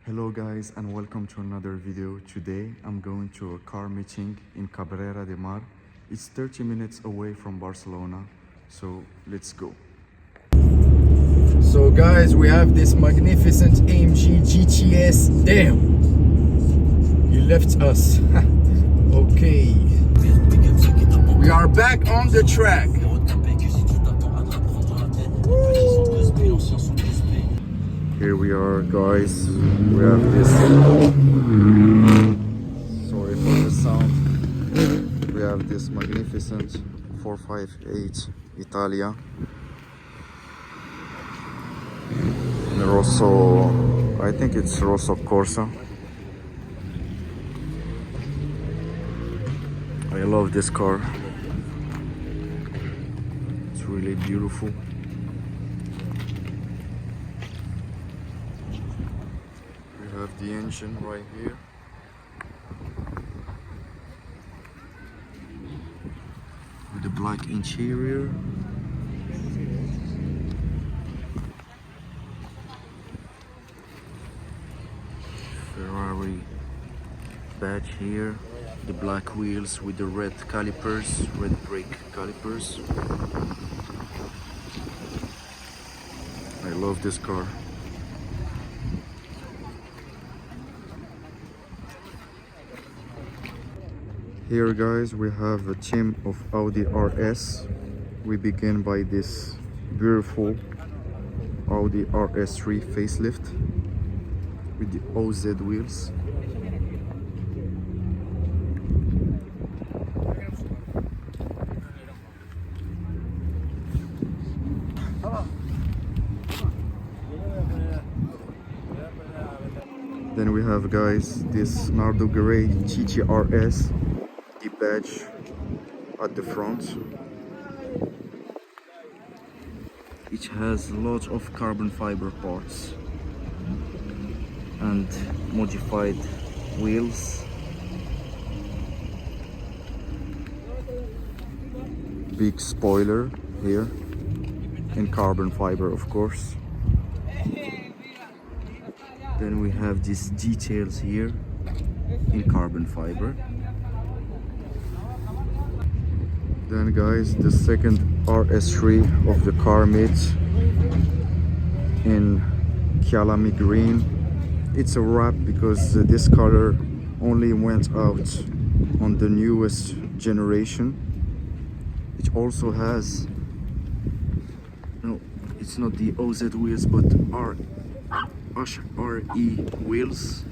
Hello guys and welcome to another video. Today I'm going to a car meeting in Cabrera de Mar. It's 30 minutes away from Barcelona, so let's go. So guys, we have this magnificent AMG GTS. Damn, you left us. Okay, we are back on the track. Here we are guys, we have this, sorry for the sound, we have this magnificent 458 Italia in Rosso, I think it's Rosso Corsa. I love this car, it's really beautiful. We have the engine right here. With the black interior. Ferrari badge here. The black wheels with the red calipers, red brake calipers. I love this car. Here guys, we have a team of Audi RS. We begin by this beautiful Audi RS3 facelift with the OZ wheels. Then we have guys this Nardo Grey GTRS, the badge at the front. It has lots of carbon fiber parts and modified wheels. Big spoiler here in carbon fiber, of course. Then we have these details here in carbon fiber. Then guys, the second RS3 of the car meet in Calami green. It's a wrap because this color only went out on the newest generation. It also has, no, it's not the OZ wheels but RE wheels.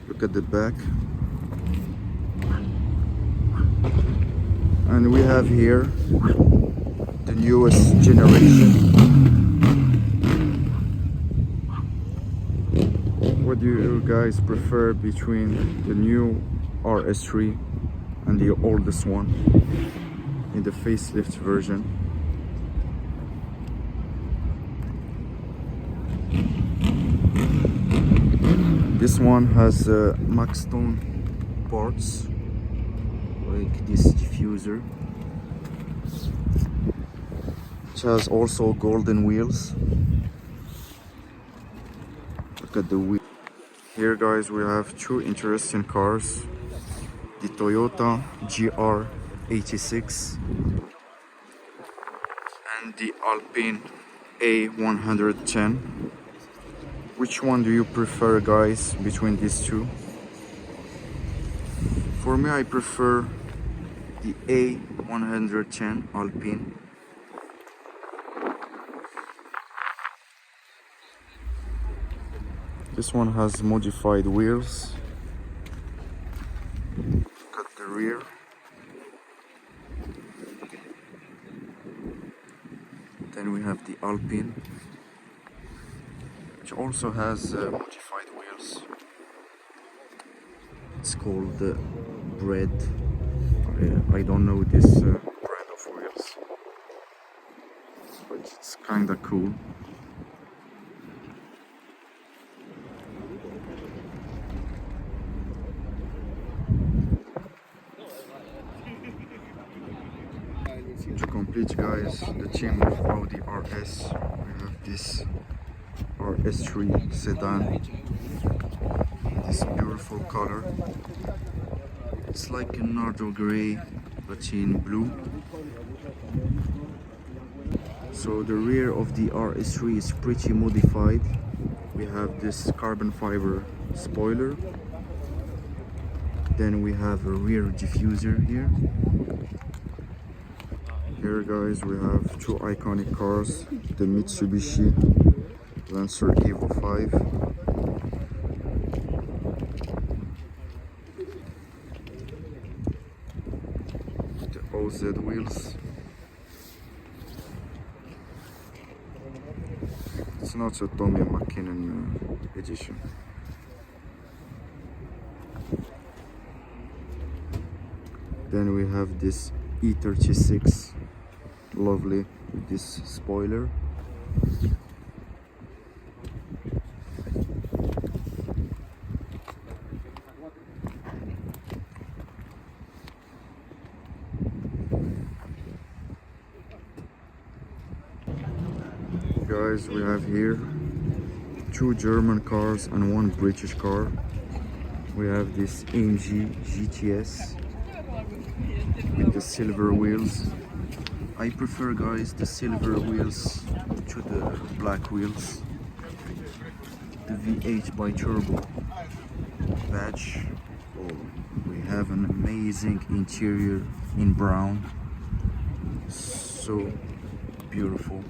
Look at the back. And we have here the newest generation. What do you guys prefer between the new RS3 and the oldest one in the facelift version? This one has Maxstone parts like this diffuser. It has also golden wheels. Look at the wheel. Here guys, we have two interesting cars. The Toyota GR86 and the Alpine A110. Which one do you prefer guys between these two? For me, I prefer the A110 Alpine. This one has modified wheels. Look at the rear. Then we have the Alpine, which also has modified wheels. It's called the Bread. I don't know this brand of wheels, but it's kinda cool. To privilege, guys, the team of Audi RS. We have this RS3 sedan, this beautiful color. It's like a nardo gray but in blue. So the rear of the RS3 is pretty modified. We have this carbon fiber spoiler. Then we have a rear diffuser here. Here, guys, we have two iconic cars, the Mitsubishi Lancer Evo 5. The OZ wheels. It's not a Tommy McKinnon edition. Then we have this E36, lovely with this spoiler. Guys, we have here two German cars and one British car. We have this AMG GTS with the silver wheels. I prefer, guys, the silver wheels to the black wheels. The V8 bi-turbo badge. Oh, we have an amazing interior in brown. So beautiful.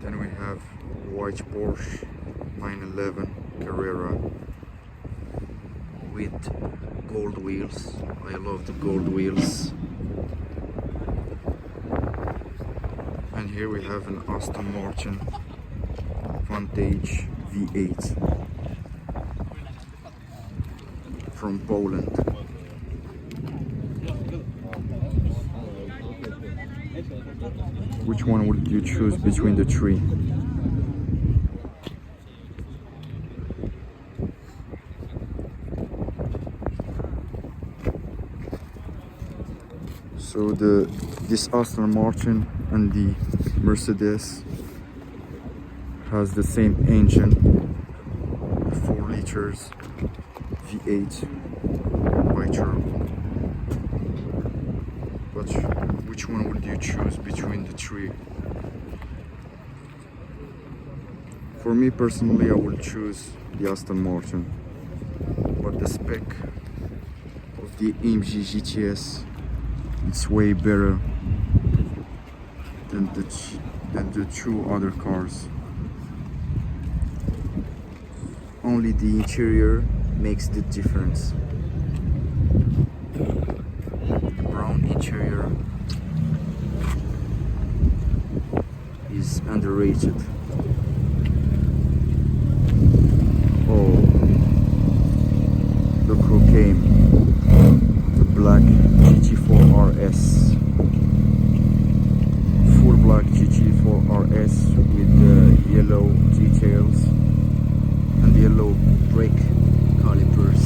Then we have white Porsche 911 Carrera with gold wheels. I love the gold wheels. And here we have an Aston Martin Vantage V8 from Poland. Which one would you choose between the three? So this Aston Martin and the Mercedes has the same engine, 4 liters V8 bi-turbo. But which one would you choose between the three? For me personally, I would choose the Aston Martin, but the spec of the AMG GTS, it's way better than the two other cars. Only the interior makes the difference. The brown interior is underrated. Oh, look who came. The black GT4 RS. Full black GT4 RS with the yellow details and the yellow brake calipers.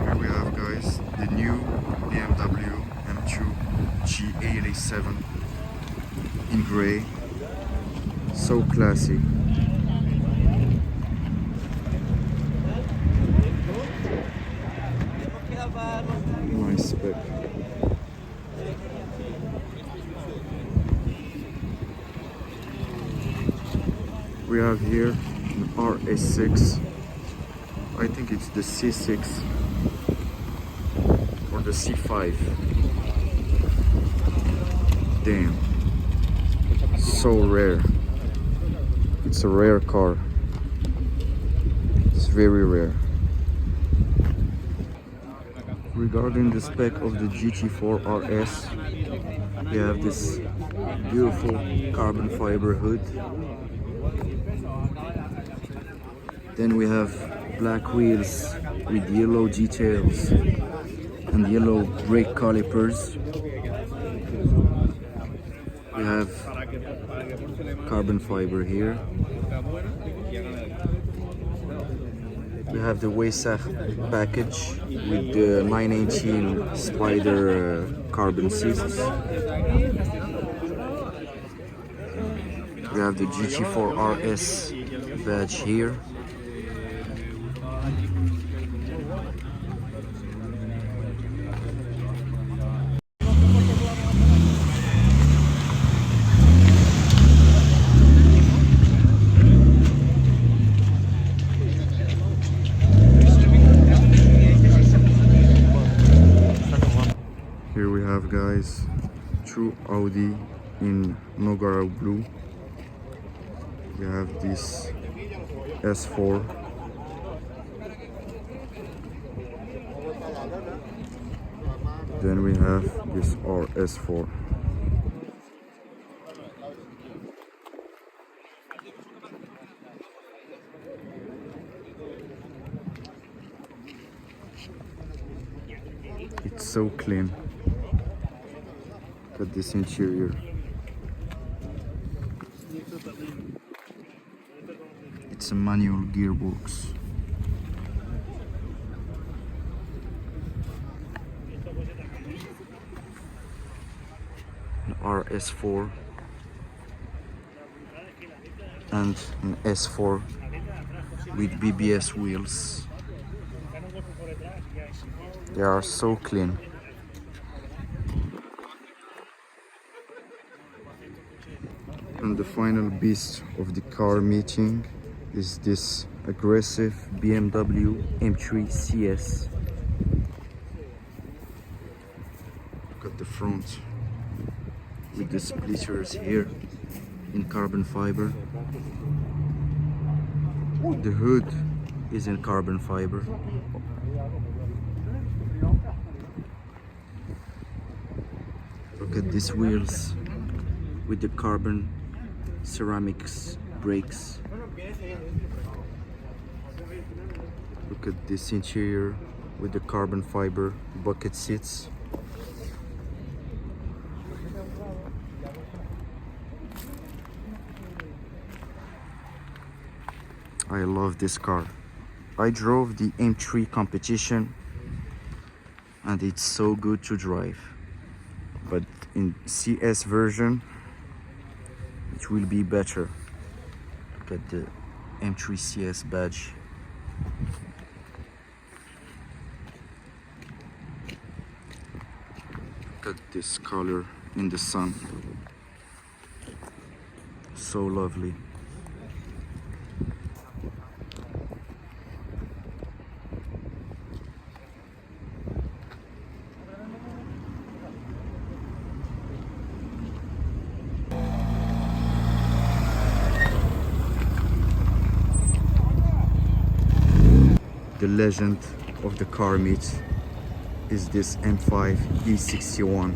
Here we have, guys, the new BMW M2 G87 in grey. So classy. Nice spec. We have here an RS6. I think it's the C6 or the C5. Damn. So rare. It's a rare car. It's very rare. Regarding the spec of the GT4 RS, we have this beautiful carbon fiber hood. Then we have black wheels with yellow details and yellow brake calipers. We have Carbon fiber here. We have the Weissach package with the 918 Spider carbon seats. We have the GT4 RS badge here. Here we have, guys, true Audi in Nogara blue. We have this S4. Then we have this RS4. It's so clean. Look at this interior. It's a manual gearbox. An RS4 and an S4 with BBS wheels. They are so clean. And the final beast of the car meeting is this aggressive BMW M3 CS. Look at the front with the splitters here in carbon fiber. The hood is in carbon fiber. Look at these wheels with the carbon ceramics brakes. Look at this interior with the carbon fiber bucket seats. I love this car. I drove the M3 competition and it's so good to drive. But in CS version, it will be better. Look at the M3 CS badge. Look at this color in the sun. So lovely. The legend of the car meet is this M5 E61.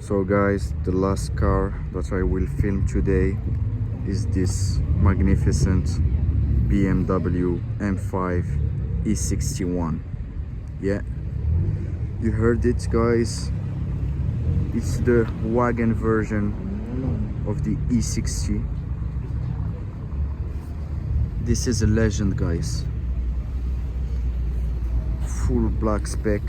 So guys, the last car that I will film today is this magnificent BMW M5 E61. Yeah, you heard it, guys. It's the wagon version of the E60. This is a legend, guys. Full black spec.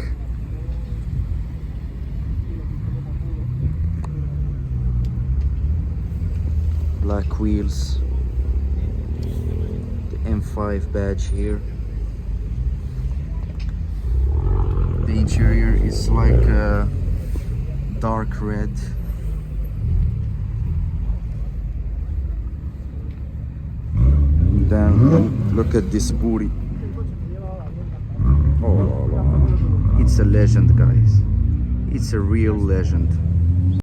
Black wheels. The M5 badge here. The interior is like dark red. Then look at this booty. Oh, it's a legend, guys. It's a real legend.